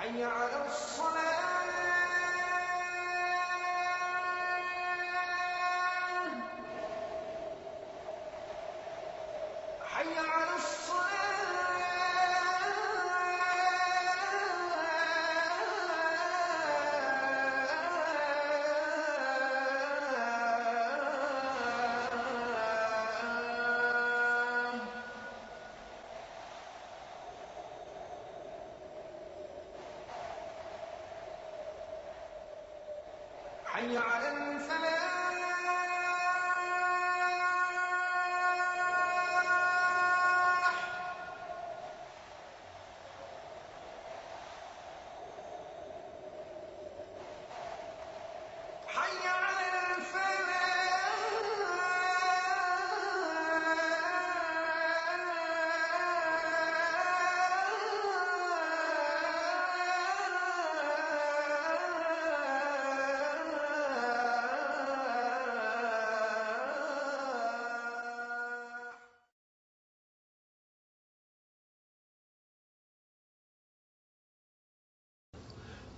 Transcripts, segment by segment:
حي على الصلاة حي على حي على الفلاح حي على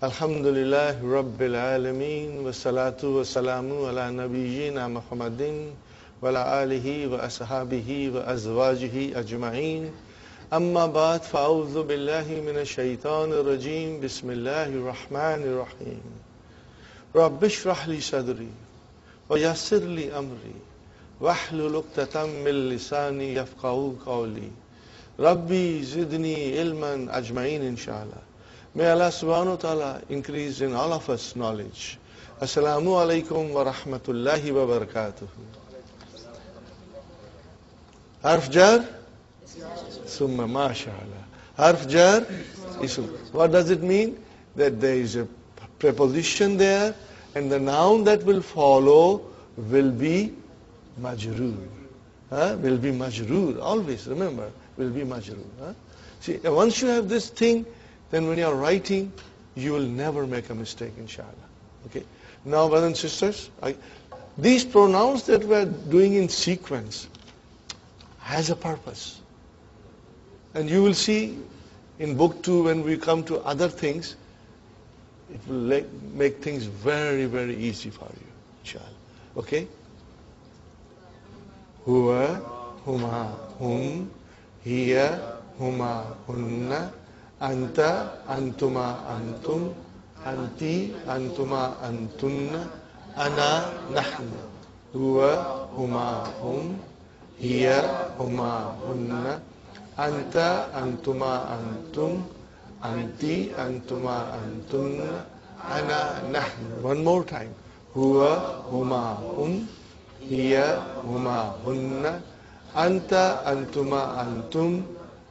Alhamdulillah Rabbil Alameen wa salatu wa salamu ala nabiyyina Muhammadin wa ala alihi wa ashabihi wa azwajihi ajma'in. Amma ba'd, fa'udhu billahi minash shaitanir rajim. Bismillahir rahmanir rahim. Rabbi shrah li sadri wa yassir li amri wahlul 'uqdatam min lisani yafqahu qawli. Rabbi zidni ilman ajma'in inshallah. May Allah subhanahu wa ta'ala increase in all of us knowledge. Assalamu alaikum wa rahmatullahi wa barakatuh. Harf jar? Summa, mashallah. Harf jar? Ism. What does it mean? That there is a preposition there and the noun that will follow will be majroor. Will be majroor. Always remember, will be majroor. See, once you have this thing, then when you are writing, you will never make a mistake, inshallah. Okay. Now, brothers and sisters, these pronouns that we are doing in sequence has a purpose. And you will see in book 2 when we come to other things, it will make things very, very easy for you, inshallah. Okay? Huwa, huma, hum, hiya, huma, hunna, Anta, antuma, antum, anti, antuma, antunna, ana, nahnu, huwa, huma, hum, hiya, huma, hunna, anta, antuma, antum, anti, antuma, antunna, ana, nahnu. One more time. Huwa, huma, hum, hiya, huma, hunna, anta, antuma, antum,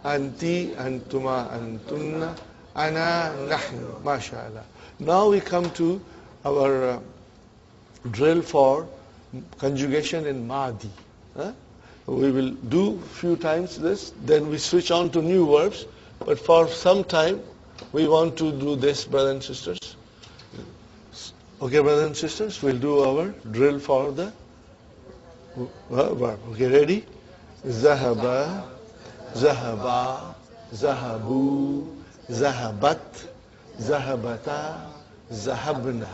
Anti, antuma, antunna, ana, nahnu. MashaAllah. Now we come to our drill for conjugation in Madi. We will do few times this, then we switch on to new verbs. But for some time, we want to do this, brothers and sisters. Okay, brothers and sisters, we'll do our drill for the verb. Okay, ready? Zahaba, zahaba, zahabu, zahabat, zahabata, zahabna,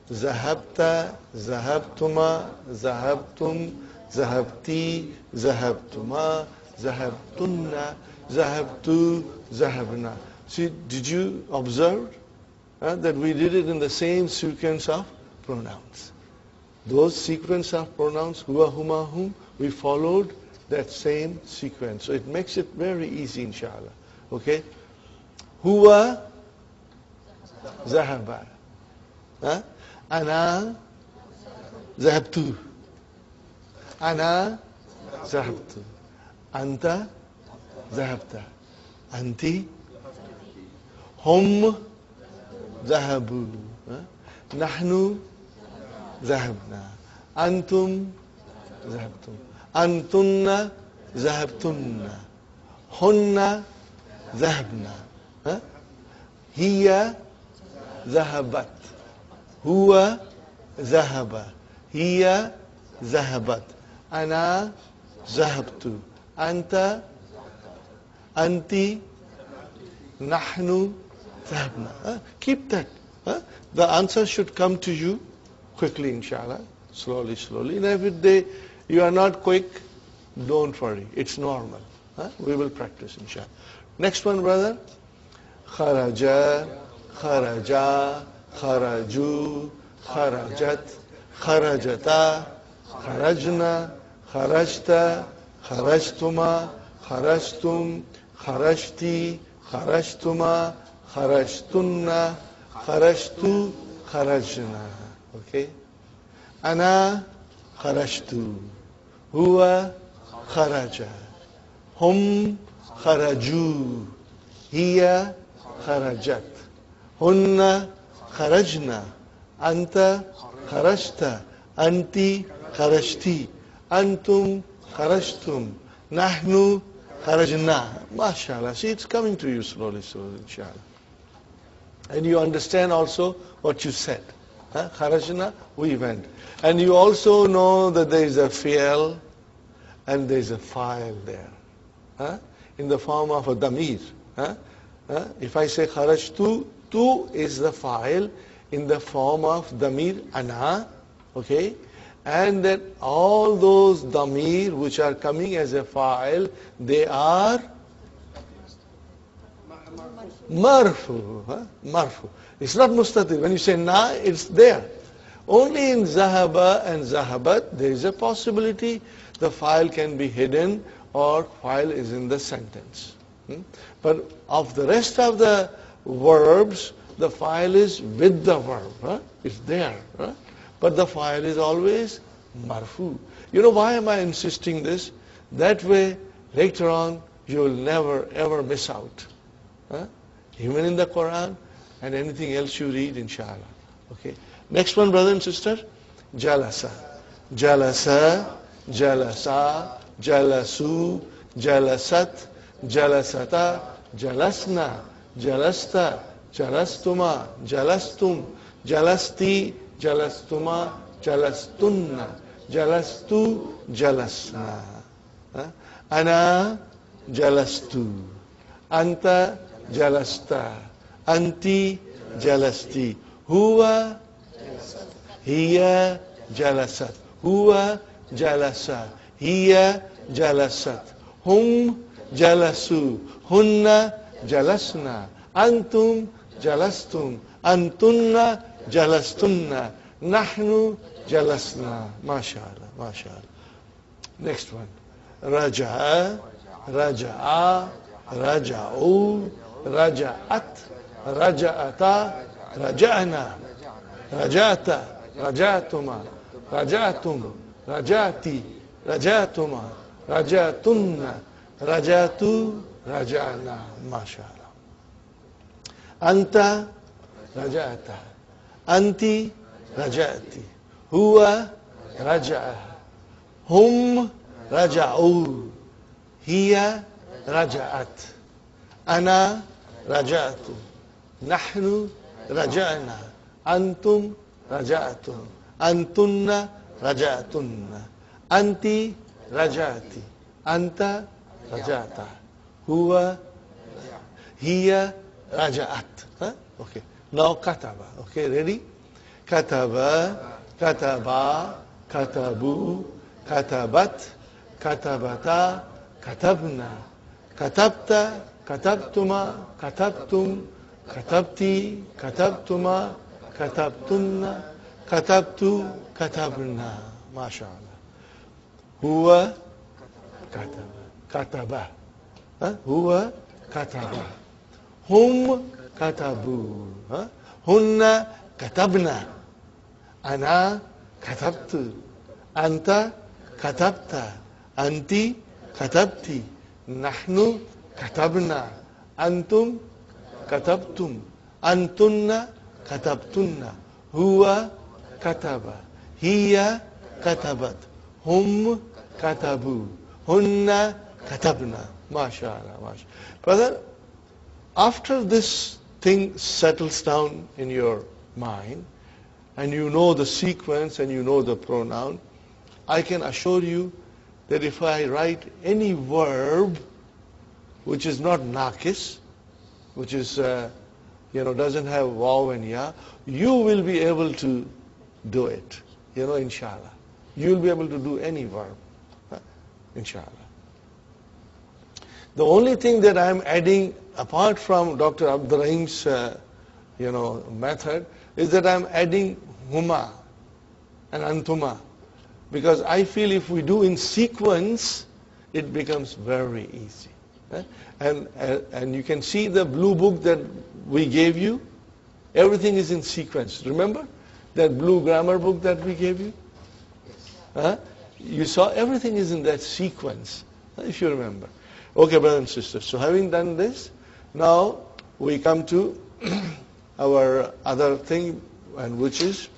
zahabta, zahabtuma, zahabtum, zahabti, zahabtuma, zahabtunna, zahabtu, zahabna. See, did you observe that we did it in the same sequence of pronouns? Those sequence of pronouns, huwa, huma, hum, we followed that same sequence. So it makes it very easy, inshallah. Okay? Huwa, zahaba. Ana, zahabtu. Ana, zahabtu. Anta, zahabta. Anti, hum, zahabu. Nahnu, zahabna. Antum, zahabtum. Antunna, zahabtunna. Hunna, zahabna. Hiya, zahabat. Huwa, zahaba. Hiya, zahabat. Ana, zahabtu. Anta, anti, nahnu, zahabna. Keep that. The answer should come to you quickly, inshallah. Slowly, slowly. And every day you are not quick, don't worry. It's normal. We will practice, inshallah. Next one, brother. Kharaja, kharaja, kharaju, kharajat, kharajata, kharajna, kharajta, kharajtuma, kharajtum, kharajti, kharajtuma, kharajtunna, kharajtu, kharajna. Okay? Ana kharajtu. Huwa kharaja. Hum kharaju. Hiya kharajat. Hunna kharajna. Anta kharajta. Anti kharajti. Antum kharajtum. Nahnu kharajna. MashaAllah. See, it's coming to you slowly, slowly, inshallah. And you understand also what you said. Kharajna, we went. And you also know that there is a fi'l and there is a fa'il there. In the form of a damir. If I say kharajtu, tu is the fa'il in the form of damir ana. Okay? And then all those damir which are coming as a fa'il, they are marfu. Marfu. It's not mustatir. When you say na, it's there. Only in zahaba and zahabat, there is a possibility the file can be hidden or file is in the sentence. But of the rest of the verbs, the file is with the verb. It's there. But the file is always marfu. You know why am I insisting this? That way, later on, you will never ever miss out. Even in the Qur'an and anything else you read, inshallah. Okay. Next one, brother and sister. Jalasa. Jalasa. Jalasa. Jalasu. Jalasat. Jalasata. Jalasna. Jalasta. Jalastuma. Jalastum. Jalasti. Jalastuma. Jalastunna. Jalastu. Jalasna. Ana. Jalastu. Anta. Jalasta. Anti jalasti. Huwa hiya jalasat. Huwa jalasa. Hiya jalasat. Hum jalasu. Hunna jalasna. Antum jalastum. Antunna jalastunna. Nahnu jalasna. MashaAllah. MashaAllah. Next one. Raja'a. Raja'a. Raja'u. Raja'at. Raja'ata, raja'na, raja'ta, raja'tuma, raja'tum, raja'ti, raja'tuma, raja'tunna, raja'tu, raja'na. MashaAllah. Anta, raja'ta. Anti, raja'ti. Huwa, raja'a. Hum, raja'u. Hiya, raja'at. Ana, raja'tu. نحن رجعنا. أنتم raja'tum. Antunna raja'tunna. Anti raja'ti. Anta raja'ta. Huwa, hiya raja'at. Okay. Now kataba. Okay, ready? Kataba, kataba, katabu, katabat, katabata, katabna, katabta, katabtuma, katabtum, katabti, katabtuma, katabtunna, katabtu, katabna. MashaAllah. Huwa kataba. Kataba. Huwa kataba. Hum katabu. Hunna katabna. Ana katabtu. Anta katabta. Anti katabti. Nahnu katabna. Antum katabtum. Antunna katabtunna. Huwa kataba. Hiya katabat. Hum katabu. Hunna katabna. MashaAllah, MashaAllah. Brother, after this thing settles down in your mind, and you know the sequence and you know the pronoun, I can assure you that if I write any verb which is not naqis, which is, doesn't have waw and ya, you will be able to do it, inshallah. You will be able to do any verb, inshallah. The only thing that I am adding, apart from Dr. Abdurrahim's, method, is that I am adding huma and antuma. Because I feel if we do in sequence, it becomes very easy. And you can see the blue book that we gave you. Everything is in sequence. Remember that blue grammar book that we gave you? You saw everything is in that sequence, if you remember. Okay, brothers and sisters. So having done this, now we come to our other thing, and which is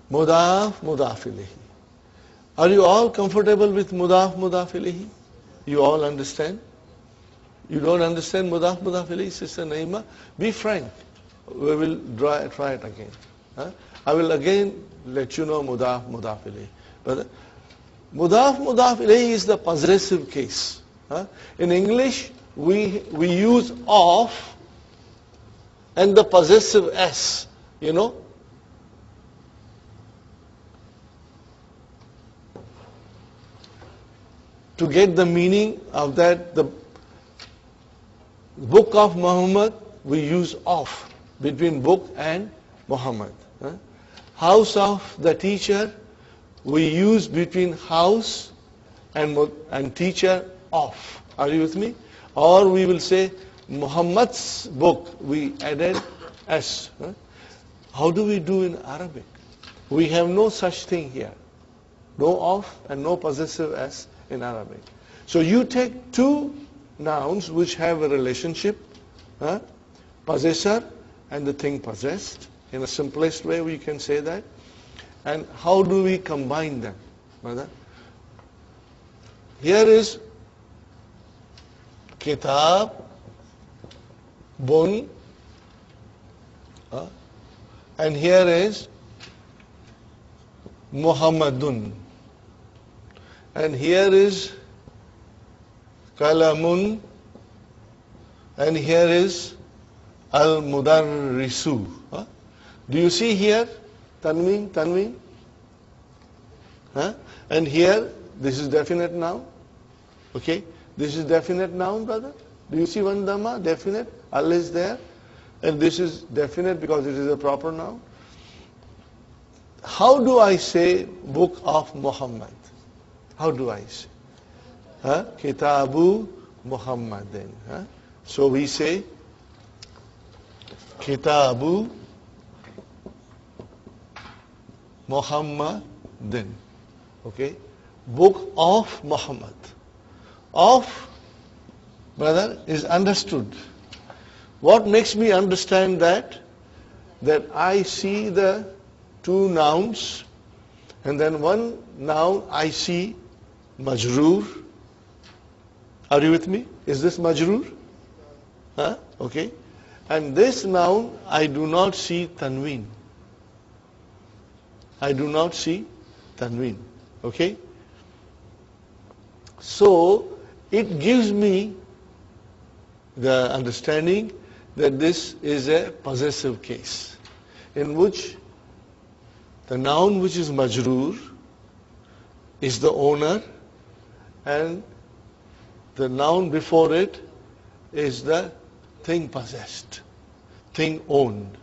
Mudaf, Mudaf ilayhi. Are you all comfortable with Mudaf, Mudaf ilayhi? You all understand? You don't understand Mudaf, Mudaf ilayhi, Sister Naima? Be frank. We will try it again. I will again let you know Mudaf, Mudaf ilayhi. But Mudaf, Mudaf ilayhi is the possessive case. In English, we use of and the possessive s, to get the meaning of that. The book of Muhammad, we use of between book and Muhammad. House of the teacher, we use between house and teacher of. Are you with me? Or we will say Muhammad's book, we added s. How do we do in Arabic? We have no such thing here. No of and no possessive s in Arabic. So you take two nouns which have a relationship, possessor and the thing possessed. In the simplest way we can say that. And how do we combine them, brother? Here is kitab, bun, and here is Muhammadun, and here is kalamun, and here is al-mudarrisu. Do you see here tanween, tanween? And here, this is definite noun. Okay? This is definite noun, brother. Do you see one dhamma? Definite. Al is there. And this is definite because it is a proper noun. How do I say book of Muhammad? How do I say? Kitabu Muhammadin. So we say Kitabu Muhammadin. Okay? Book of Muhammad. Of, brother, is understood. What makes me understand that? That I see the two nouns, and then one noun I see majroor. Are you with me? Is this majroor? Okay. And this noun, I do not see tanween. I do not see tanween. Okay? So, it gives me the understanding that this is a possessive case, in which the noun which is majroor is the owner, and the noun before it is the thing possessed, thing owned.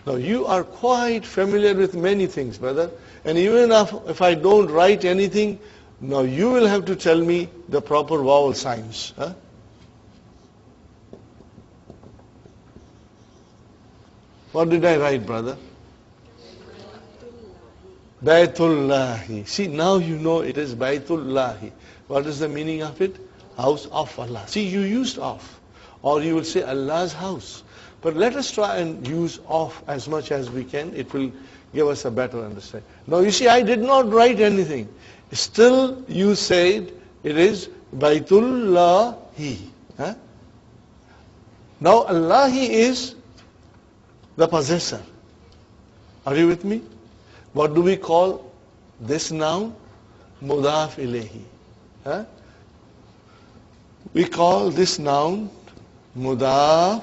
Now you are quite familiar with many things, brother, and even if I don't write anything, now you will have to tell me the proper vowel signs. What did I write, brother? Baytullahi. See, now you know it is Baytullahi. What is the meaning of it? House of Allah. See, you used of. Or you will say Allah's house. But let us try and use of as much as we can. It will give us a better understanding. Now you see, I did not write anything. Still you said it is Baytullahi. Now Allahi is the possessor. Are you with me? What do we call this noun? Mudaf ilayhi. We call this noun Mudaf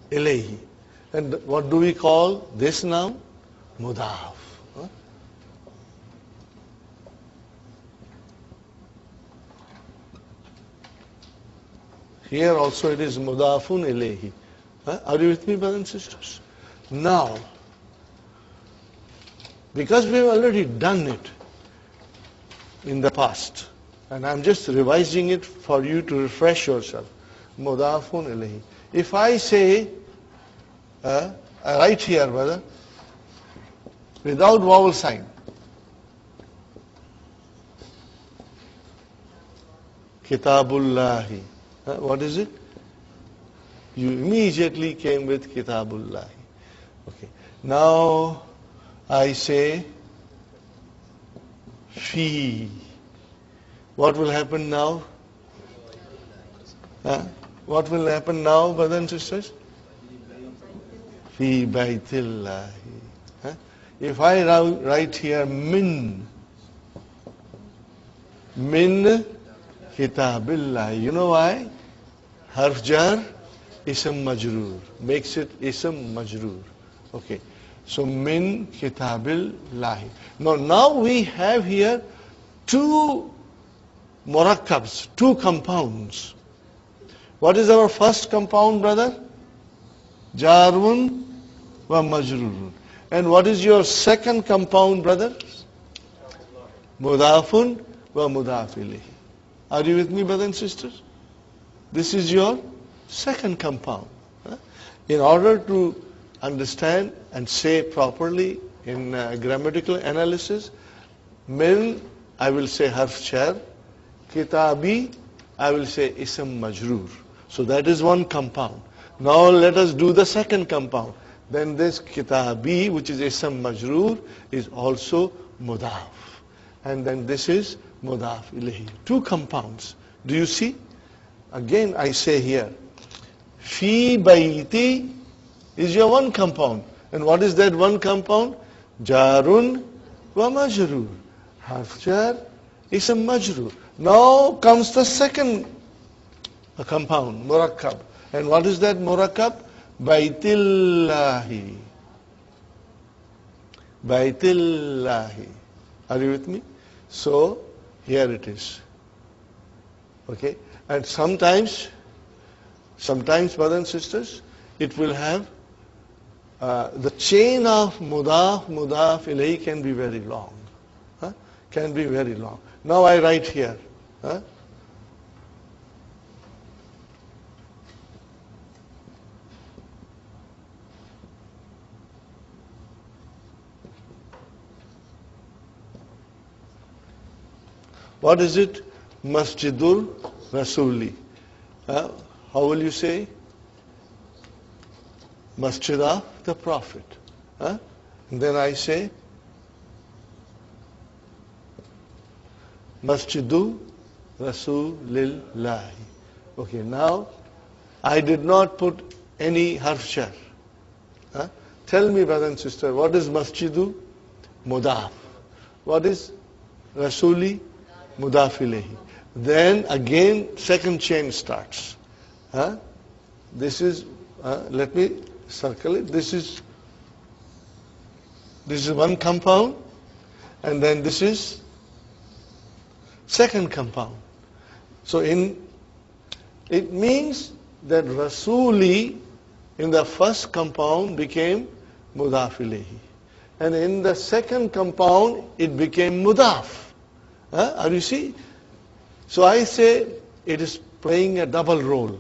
ilayhi. And what do we call this noun? Mudaf. Here also it is Mudafun ilayhi. Are you with me, brothers and sisters? Now, because we have already done it in the past, and I'm just revising it for you to refresh yourself. Mudafun ilayhi. If I say, I write here, brother, without vowel sign. Kitabullahi. What is it? You immediately came with Kitabullahi. Okay. Now I say fi. What will happen now? What will happen now, brothers and sisters? Fi baytillahi. If I write here min kitabillahi, you know why? Harf jar, ism majroor, makes it ism majroor. Okay. So min kitabillahi. Now we have here two murakkabs, two compounds. What is our first compound, brother? Jarun wa majrurun. And what is your second compound, brother? Mudafun wa mudaf ilayhi. Are you with me, brothers and sisters? This is your second compound. In order to understand and say properly in grammatical analysis, min, I will say harf jar, kitabi, I will say ism majroor. So that is one compound. Now let us do the second compound. Then this kitabi, which is ism majroor, is also mudaf. And then this is mudaf ilayhi. Two compounds. Do you see? Again I say here, fi bayti is your one compound. And what is that one compound? Jarun wa majroor. Harf jar, ism majroor. Now comes the second compound, murakkab. And what is that murakkab? Baytillahi. Baytillahi. Are you with me? So, here it is. Okay? And sometimes, brothers and sisters, it will have, the chain of mudaf ilayhi can be very long. Can be very long. Now I write here. What is it? Masjidul Rasuli. How will you say? Masjid of the Prophet. And then I say Masjidu Rasulillahi. Okay, now I did not put any harf jar. Tell me, brother and sister, what is masjidu? Mudaf. What is rasuli? Mudaf ilayhi. Then again, second chain starts. This is, let me circle it. This is one compound, and then this is second compound. So it means that rasuli in the first compound became mudaf ilayhi, and in the second compound it became mudaf. Are you see? So I say it is playing a double role.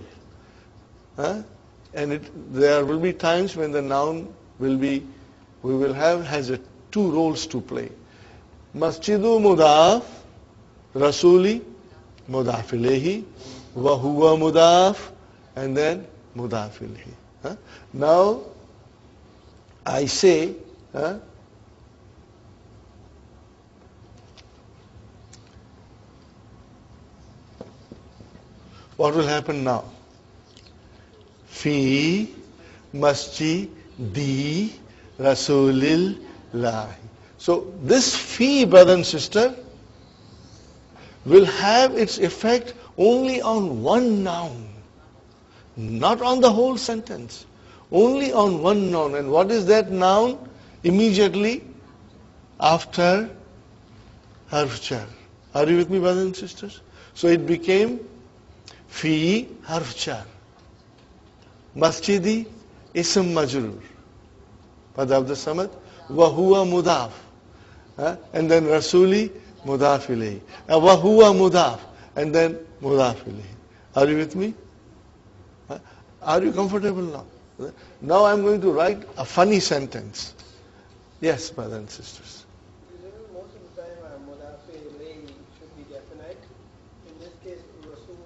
And there will be times when the noun has two roles to play. Masjidu mudaf, rasuli mudaf ilayhi, wa huwa mudaf, and then mudaf ilayhi. Now I say, what will happen now? Fi masjidi rasulillahi. So this fi, brother and sister, will have its effect only on one noun, not on the whole sentence, only on one noun. And what is that noun? Immediately after harf jar. Are you with me, brothers and sisters? So it became fi harf jar. Masjidi ism majrur, Mudaf samad, wa huwa mudaf, and then rasuli mudaf ilayhi, wa huwa mudaf, and then mudaf ilayhi. Are you with me? Are you comfortable now? Now I'm going to write a funny sentence. Yes, brothers and sisters. Most of the time, mudaf ilayhi should be definite. In this case, rasul,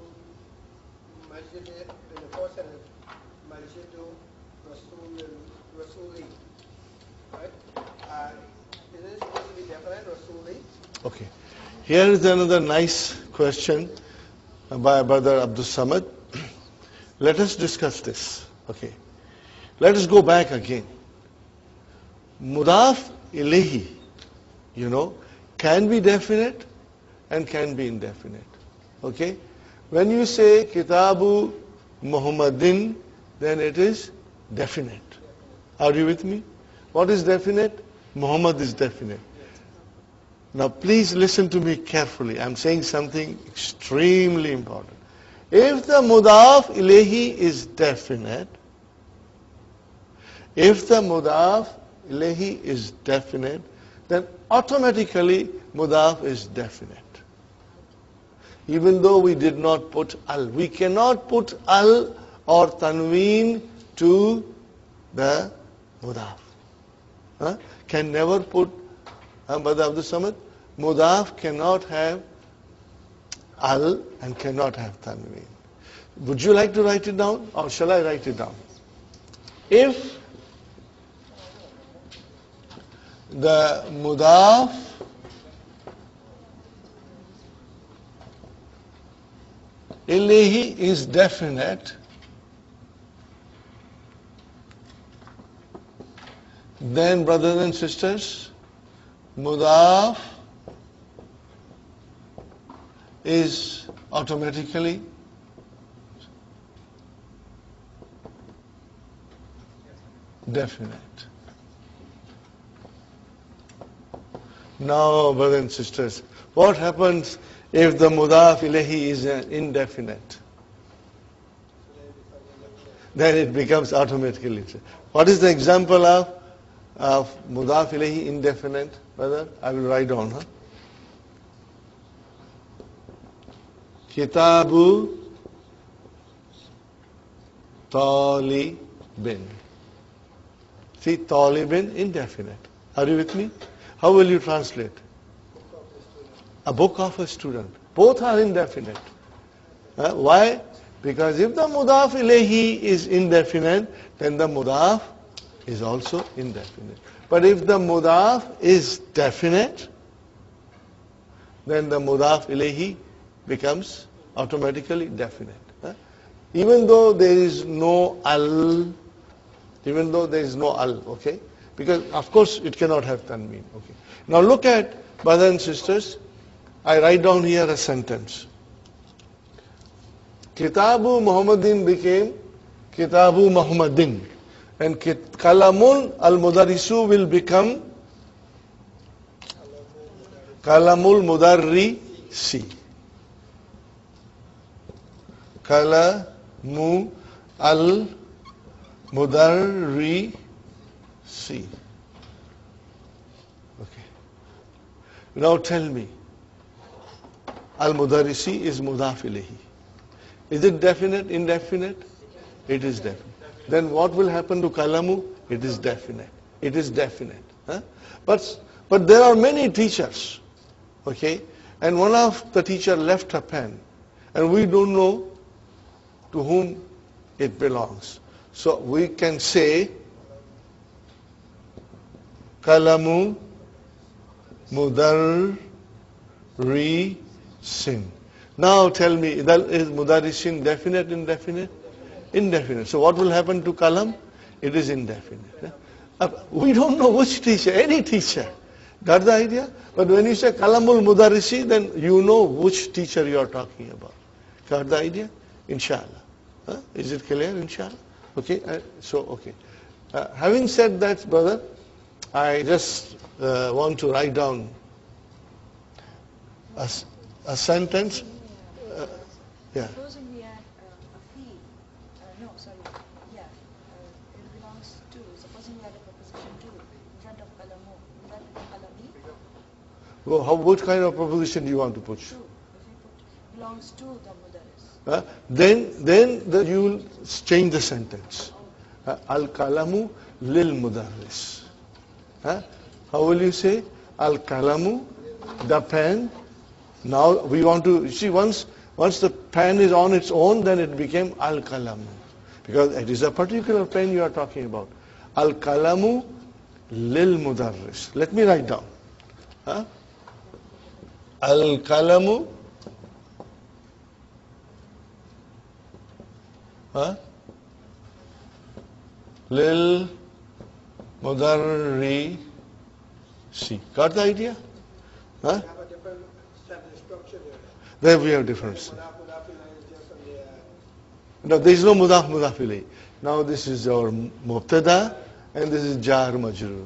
masjid, in the first sentence, masjidu rasuli, right? Is it supposed to be definite, rasuli? Okay. Here is another nice question by Brother Abdul Samad. Let us discuss this. Okay. Let us go back again. Mudaf ilayhi, can be definite and can be indefinite. Okay? When you say Kitabu Muhammadin, then it is definite. Are you with me? What is definite? Muhammad is definite. Now please listen to me carefully. I'm saying something extremely important. If the mudaf ilayhi is definite, then automatically mudaf is definite. Even though we did not put al. We cannot put al or tanween to the mudaf. Can never put, Brother Abdul Samad, mudaf cannot have al and cannot have tanween. Would you like to write it down, or shall I write it down? If the mudaf ilayhi is definite, then, brothers and sisters, mudaf is automatically definite. Now, brothers and sisters, what happens if the mudaf ilayhi is indefinite? Then it becomes automatically. What is the example of mudaf ilayhi indefinite, brother? I will write down. Kitabu talibin. See, talibin, indefinite. Are you with me? How will you translate? A book of a student. Both are indefinite. Why? Because if the mudaf ilayhi is indefinite, then the mudaf is also indefinite. But if the mudaf is definite, then the mudaf ilayhi becomes automatically definite. even though there is no al, okay? Because of course it cannot have tanween, okay? Now look at, brothers and sisters, I write down here a sentence. Kitabu Muhammadin became Kitabu Muhammadin. And Kalamun al-Mudarisu will become Kalamul Mudarrisi. Kalamu al-Mudarrisi. Okay. Now tell me, al-Mudarrisi is Mudaf ilayhi. Is it definite, indefinite? It is definite. Then what will happen to Kalamu? It is definite. It is definite. Huh? But there are many teachers, okay? And one of the teacher left a pen, and we don't know to whom it belongs. So we can say Kalamu Mudarrisin. Now tell me, is Mudarrisin definite, indefinite? Indefinite. So what will happen to Kalam? It is indefinite. We don't know which teacher, any teacher. Got the idea? But when you say Kalamul Mudarrisi, then you know which teacher you are talking about. Got the idea? Inshallah. Is it clear? Inshallah. Okay. Okay. Having said that, brother, I just want to write down a sentence. Yeah. Supposing we add a fi, it belongs to. Supposing we add a preposition to in front of kalamu, will that become kalami? Well, what kind of preposition do you want to put? To. If we put belongs to the mudaris. Then you will change the sentence. Al-kalamu lil mudarris. How will you say? Al-kalamu, the pen. Now we want to, you see, once the pen is on its own, then it became al-kalamu. Because it is a particular pen you are talking about. Al-kalamu lil mudarris. Let me write down. Al-kalamu lil mudarrisi. Got the idea? We have a different sentence structure there. There we have difference. Mudaf ilayhi is just on the No, there is no mudaf ilayhi. Now this is our mubtada and this is jar majroor.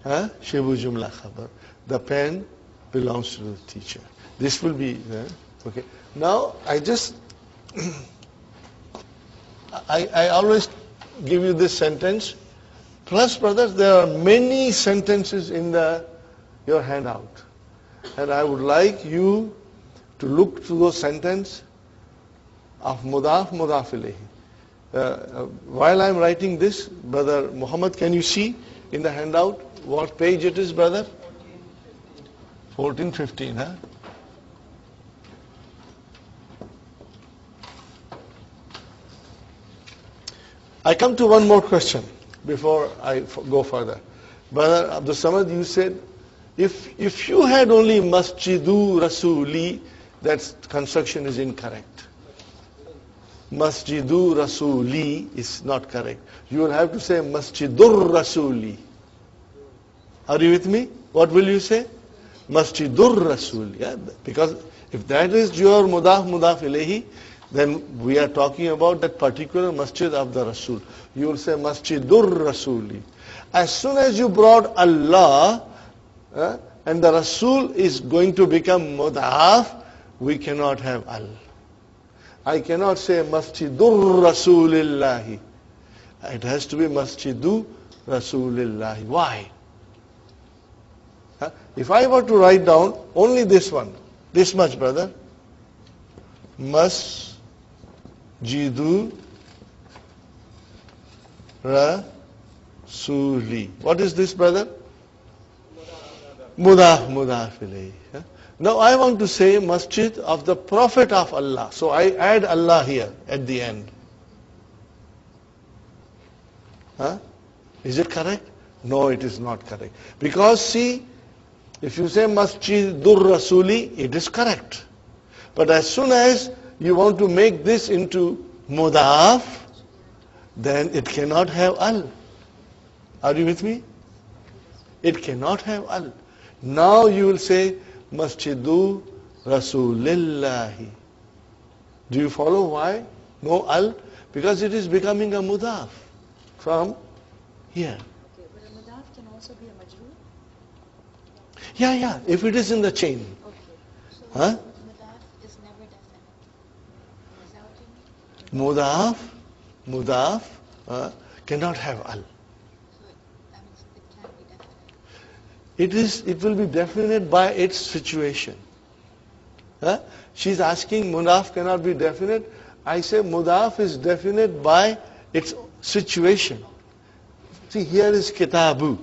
Shibu jumla khabar. The pen belongs to the teacher. This will be okay. Now I just I always give you this sentence. Plus, brothers, there are many sentences in your handout, and I would like you to look through those sentences of mudaf ilayhi. While I am writing this, brother Muhammad, can you see in the handout what page it is, brother? 14, 15, huh? I come to one more question before I go further. Brother Abdul Samad, you said, if you had only Masjidu Rasuli, that construction is incorrect. Masjidu Rasuli is not correct. You will have to say Masjidur Rasuli. Are you with me? What will you say? Masjidur Rasuli. Yeah? Because if that is your mudaf ilayhi, then we are talking about that particular masjid of the Rasul. You will say Masjidur Rasuli. As soon as you brought Allah, and the Rasul is going to become mudaf, we cannot have al. I cannot say Masjidur Rasulillahi. It has to be Masjidu Rasulillahi. Why? If I were to write down only this one, this much, brother, Masjidu Rasuli. What is this, brother? Mudaf ilayhi. Now I want to say masjid of the Prophet of Allah. So I add Allah here at the end. Is it correct? No, it is not correct. Because see, if you say Masjidur Rasuli, it is correct. But as soon as you want to make this into mudaf, then it cannot have al. Are you with me? It cannot have al. Now you will say Masjidu Rasulillahi. Do you follow why? No al? Because it is becoming a mudaf from here. Okay, but a mudaf can also be a majroor. Yeah, if it is in the chain. Okay. So Huh? Mudaf is never definite. Is that what you mean? Mudaf cannot have al. So that means it can't be definite. It will be definite by its situation. Huh? She's asking mudaf cannot be definite. I say mudaf is definite by its situation. See, here is kitabu.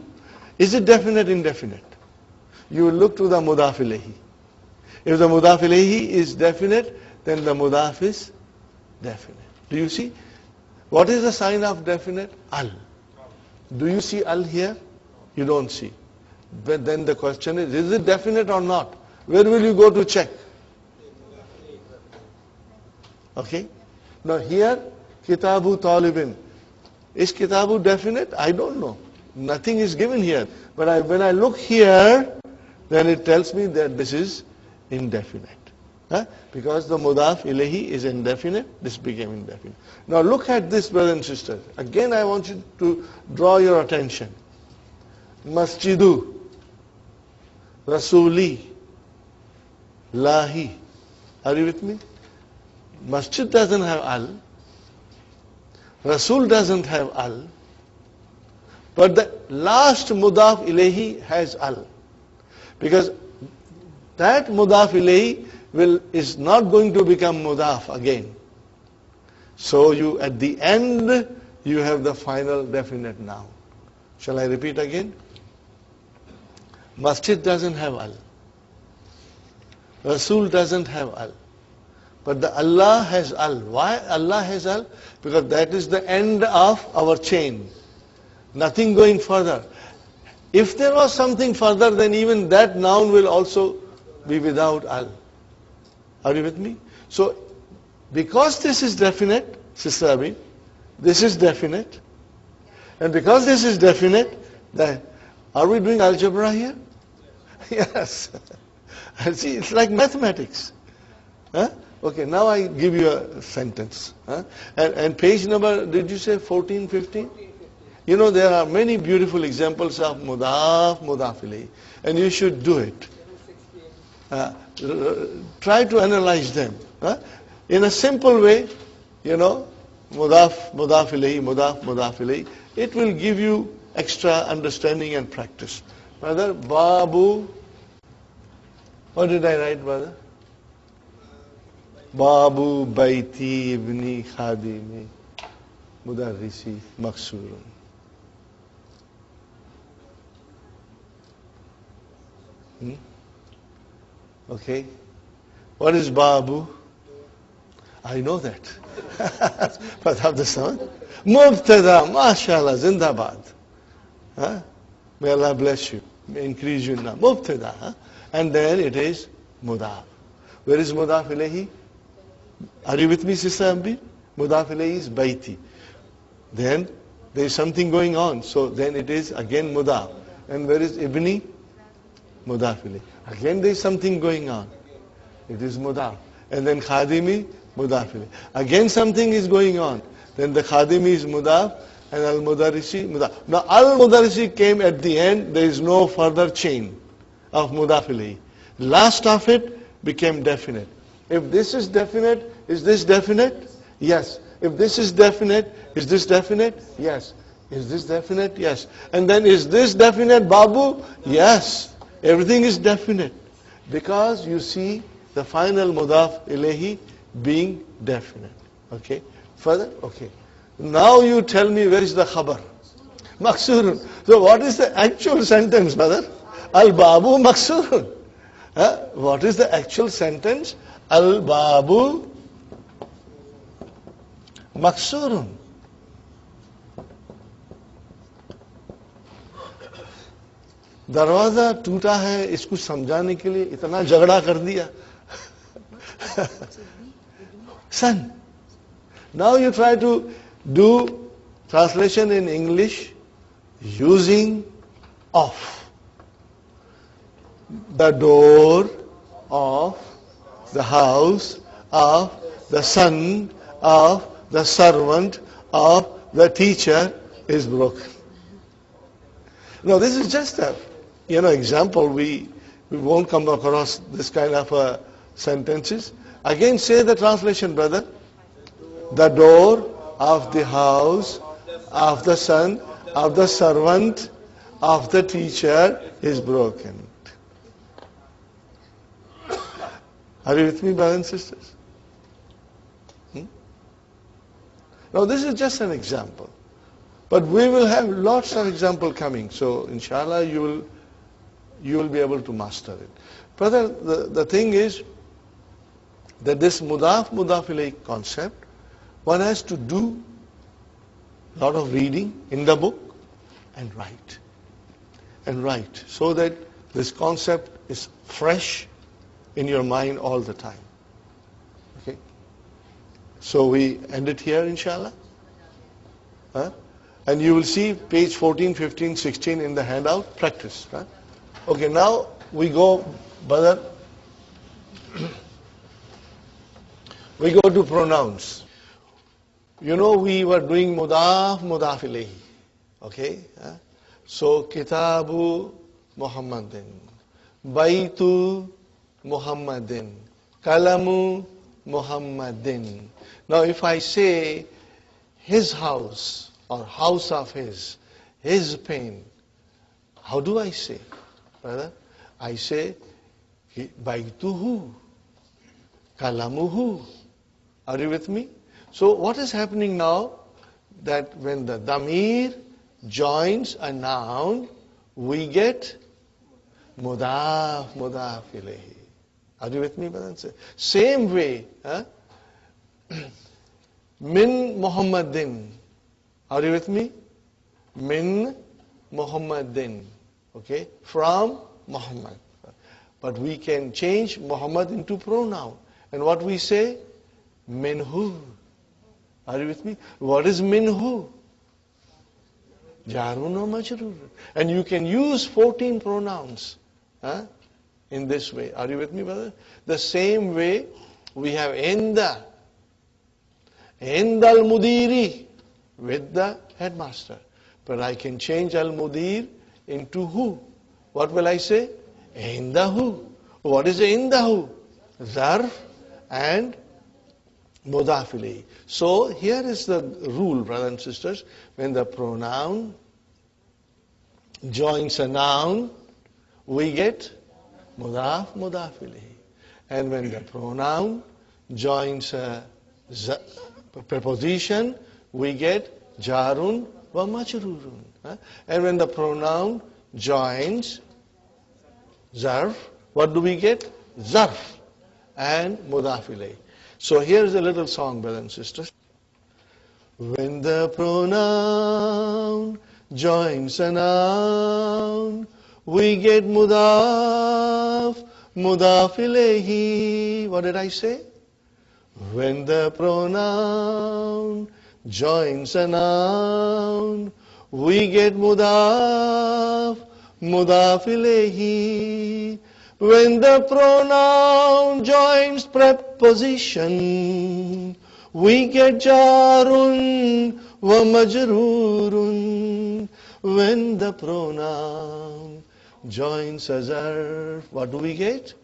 Is it definite, indefinite? You will look to the mudaf ilayhi. If the mudaf ilayhi is definite, then the mudaf is definite. Do you see? What is the sign of definite? Al. Do you see al here? You don't see. But then the question is it definite or not? Where will you go to check? Okay? Now here, kitabu talibin. Is kitabu definite? I don't know. Nothing is given here. But when I look here, then it tells me that this is indefinite. Huh? Because the mudaf ilayhi is indefinite, this became indefinite. Now look at this, brothers and sisters. Again I want you to draw your attention. Masjidu, Rasuli, Lahi. Are you with me? Masjid doesn't have al. Rasul doesn't have al. But the last mudaf ilayhi has al. Because that mudaf ilayhi is not going to become mudaf again. So you, at the end, you have the final definite noun. Shall I repeat again? Masjid doesn't have al. Rasul doesn't have al. But the Allah has al. Why Allah has al? Because that is the end of our chain. Nothing going further. If there was something further, then even that noun will also be without al. Are you with me? So, because this is definite, Sister Abhi, this is definite. And because this is definite, then are we doing algebra here? Yes. See, it's like mathematics. Huh? Okay, now I give you a sentence. Huh? And page number, did you say 14, 15? You know, there are many beautiful examples of mudaf, mudaf ilayhi, and you should do it. Try to analyze them. In a simple way, you know, mudaf, mudaf ilayhi, mudaf, mudaf ilayhi. It will give you extra understanding and practice. Brother, Babu, what did I write, brother? Babu, Baiti, Ibni, Khadimi, Mudarrisi, Maksurun. Okay. What is Babu? I know that. But have the sound. Mubtada, mashallah, zindabad. Huh? May Allah bless you. May increase you now. Mubtada. Huh? And then it is mudaf. Where is mudaf ilayhi? Are you with me, Sister Ambi? Mudaf ilayhi is baiti. Then there is something going on. So then it is again mudaf. And where is ibni? Mudaf ilayhi. Again there is something going on. It is mudaf. And then khadimi, mudaf ilayhi. Again something is going on. Then the khadimi is mudaf and al-mudarrisi, mudaf. Now al-mudarrisi came at the end. There is no further chain of mudaf ilayhi. Last of it became definite. If this is definite, is this definite? Yes. If this is definite, is this definite? Yes. Is this definite? Yes. And then is this definite, Babu? Yes. Everything is definite. Because you see the final mudaf ilayhi being definite. Okay? Further? Okay. Now you tell me where is the khabar? Maksurun. So what is the actual sentence, brother? Al-Babu Maksurun. What is the actual sentence? Al-Babu Maksurun. दरवाजा टूटा है, इसको समझाने के लिए इतना झगड़ा कर दिया. Son, Now you try to do translation in English using of. The door of the house of the son of the servant of the teacher is broken. Now this is just a example. We won't come across this kind of sentences. Again, say the translation, brother. The door of the house of the son of the servant of the teacher is broken. Are you with me, brothers and sisters? Now this is just an example. But we will have lots of examples coming. So inshallah you will be able to master it. Brother, the thing is that this mudaf ilayhi concept, one has to do a lot of reading in the book and write. So that this concept is fresh in your mind all the time. Okay? So we end it here, inshallah. And you will see page 14, 15, 16 in the handout, practice. Okay, now we go, brother. We go to pronouns. We were doing mudaf ilayhi. Okay? So, kitabu Muhammadin, baitu Muhammadin, kalamu Muhammadin. Now if I say his house or house of his pen, how do I say, brother? I say baituhu, kalamuhu. Are you with me? So what is happening now? That when the damir joins a noun, we get mudaf ilayhi. Are you with me, brother? Same way, min Muhammadin. Are you with me? Min Muhammadin. Okay? From Muhammad. But we can change Muhammad into pronoun. And what we say? Minhu. Are you with me? What is minhu? Jarun or majrur. And you can use 14 pronouns in this way. Are you with me, brother? The same way we have inda. Inda al-mudiri, with the headmaster. But I can change al-mudir into who. What will I say? Indahu. What is indahu? Zarf and mudaf ilayhi. So here is the rule, brothers and sisters. When the pronoun joins a noun, we get mudaf ilayhi. And when the pronoun joins a preposition, we get jarun wa majrurun. And when the pronoun joins zarf, what do we get? Zarf and mudaf ilayhi. So here's a little song, brothers and sisters. When the pronoun joins a noun, we get mudaf ilayhi. What did I say? When the pronoun joins a noun, we get mudaf ilayhi. When the pronoun joins preposition, we get jarun wa majrurun. When the pronoun joins a zarf, what do we get?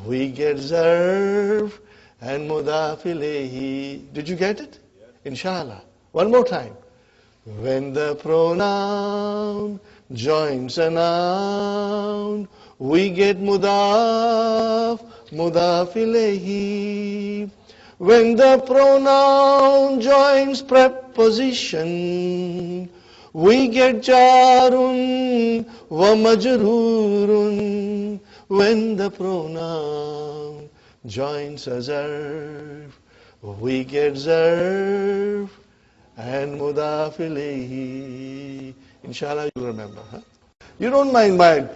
We get zarf and mudaf ilayhi. Did you get it? Inshallah. One more time. When the pronoun joins a noun, we get mudaf ilayhi. When the pronoun joins preposition, we get jarun wa majrurun. When the pronoun joins a zarf, we get zarf and mudaf ilayhi. Inshallah you remember. You don't mind my,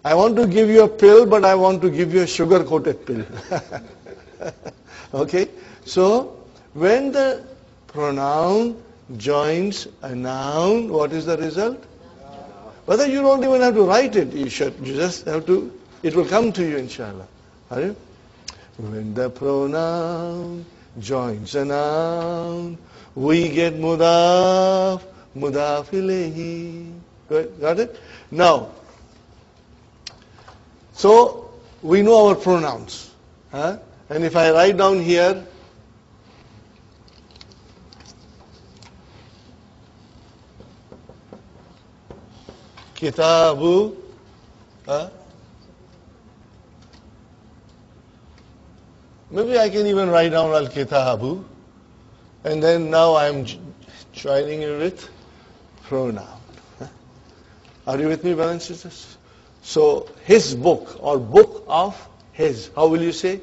I want to give you a pill, but I want to give you a sugar-coated pill. Okay? So, When the pronoun joins a noun, what is the result? Whether you don't even have to write it, you just have to, it will come to you, inshallah. Are you? When the pronoun joins a noun, we get mudaf, mudaf ilayhi. Got it? Now, so we know our pronouns. Huh? And if I write down here, Kitabu, maybe I can even write down Al-Kitabu, and then now I'm joining it with pronoun. Are you with me, brothers and sisters? So, his book, or book of his, how will you say?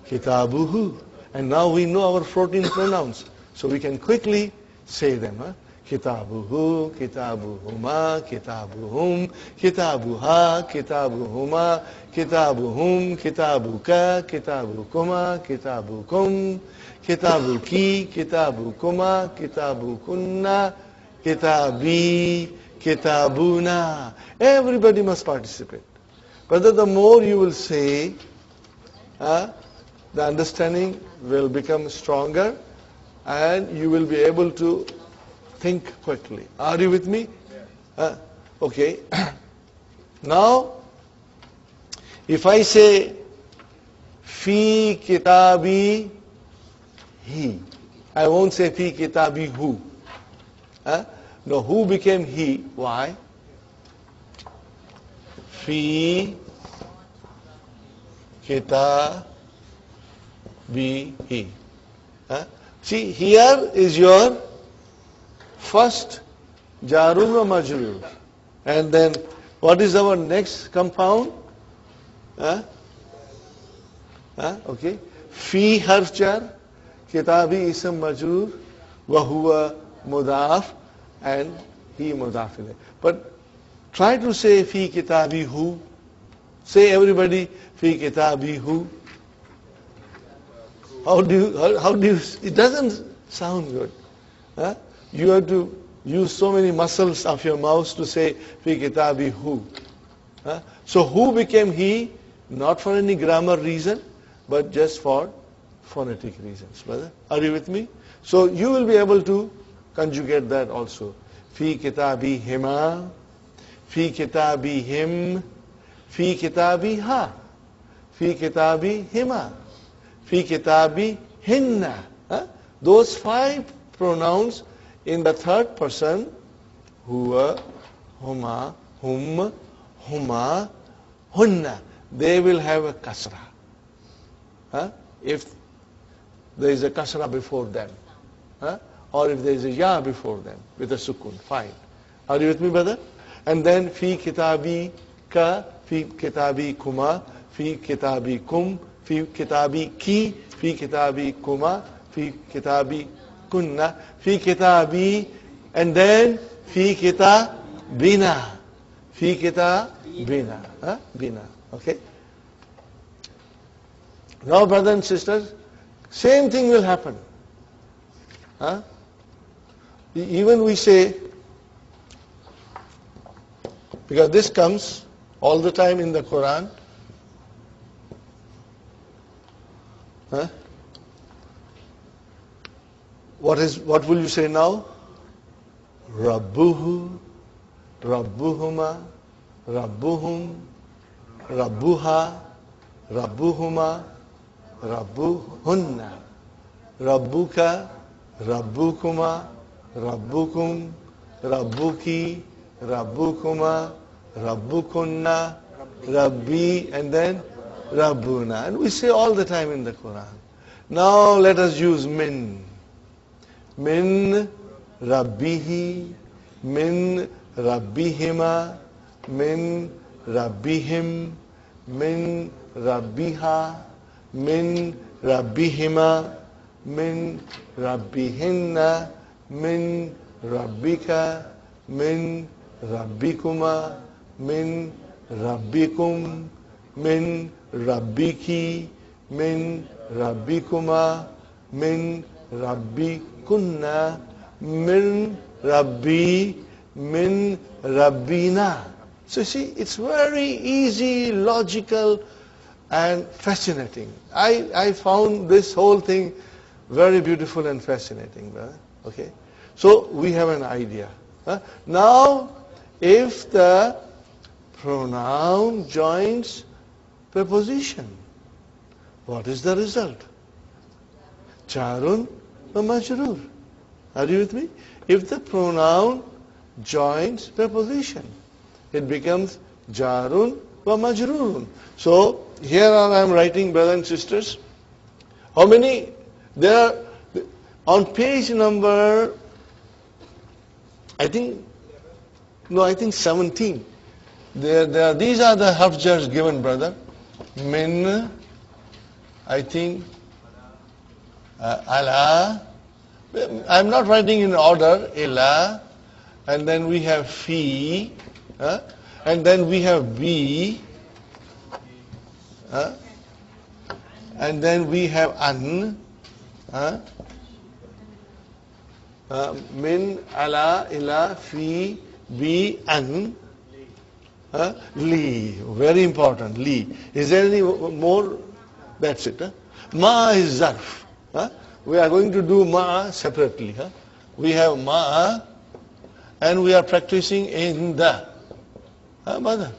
Kitabuhu. And now we know our 14 pronouns, so we can quickly say them. Kitabuhu, kitabuhuma, kitabuhum, kitabuha, kitabuhuma, kitabuhum, kitabuka, kitabukuma, kitabukum, kitabuki, kitabukuma, kitabukunna, kitabi, kitabuna. Everybody must participate. But the more you will say, the understanding will become stronger and you will be able to think quickly. Are you with me? Okay. Now, if I say, fi kitabi he, I won't say fi kitabi hu. No, who became he? Why? Fi kitabi he. See, here is your first jarur wa majrur. And then, what is our next compound? Okay. Fi harf jar, kitabi ism majrur, wa huwa mudaf, and he mudaf ilayh. But try to say fi kitabi hu. Say everybody, fi kitabi hu. How do you, it doesn't sound good. You have to use so many muscles of your mouth to say, fi kitabi hu. So who became he? Not for any grammar reason, but just for phonetic reasons, brother. Are you with me? So you will be able to conjugate that also. Fi kitabi hima, fi kitabi him, fi kitabi ha, fi kitabi hima, fi kitabi hinna. Those 5 pronouns in the third person, huwa, huma, hum, huma, hunna, they will have a kasra. If there is a kasra before them. Or if there is a ya before them with a sukun, fine. Are you with me, brother? And then fi kitabi ka, fi kitabi kuma, fi kitabi kum, fi kitabi ki, fi kitabi kuma, fi kitabi kunna, fi kitabi, and then fi kitabina, fi kitabina, bina. Okay. Now, brothers and sisters, same thing will happen. Even we say, because this comes all the time in the Qur'an. What will you say now? Rabbuhu, Rabbuhuma, Rabbuhum, Rabbuha, Rabbuhuma, Rabbuhunna, Rabbuka, Rabbukuma, Rabbukum, Rabbuki, Rabbukuma, Rabbukunna, Rabbi, and then Rabbuna. And we say all the time in the Quran. Now let us use min. Min Rabbihi, min Rabbihima, min Rabbihim, min Rabbiha, min Rabbihima, min Rabbihinna, min Rabbika, min Rabbikuma, min Rabbikum, min Rabbiki, min Rabbikuma, min Rabbi kunna, min Rabbi, min Rabbina. So see, it's very easy, logical, and fascinating. I found this whole thing very beautiful and fascinating, brother. Okay? So we have an idea. Now, if the pronoun joins preposition, what is the result? Jarun wa majroor. Are you with me? If the pronoun joins preposition, it becomes jarun wa majroorun. So here I am writing, brothers and sisters. How many? There are on page number, I think 17. These are the harf jars given, brother. Min, I think, ala. I'm not writing in order. Ila, and then we have fi, and then we have bi, and then we have an. Min, ala, ila, fi, bi, an, li. Very important, li. Is there any more? That's it. Ma is zarf. We are going to do ma separately. We have ma, and we are practicing in the. Mother.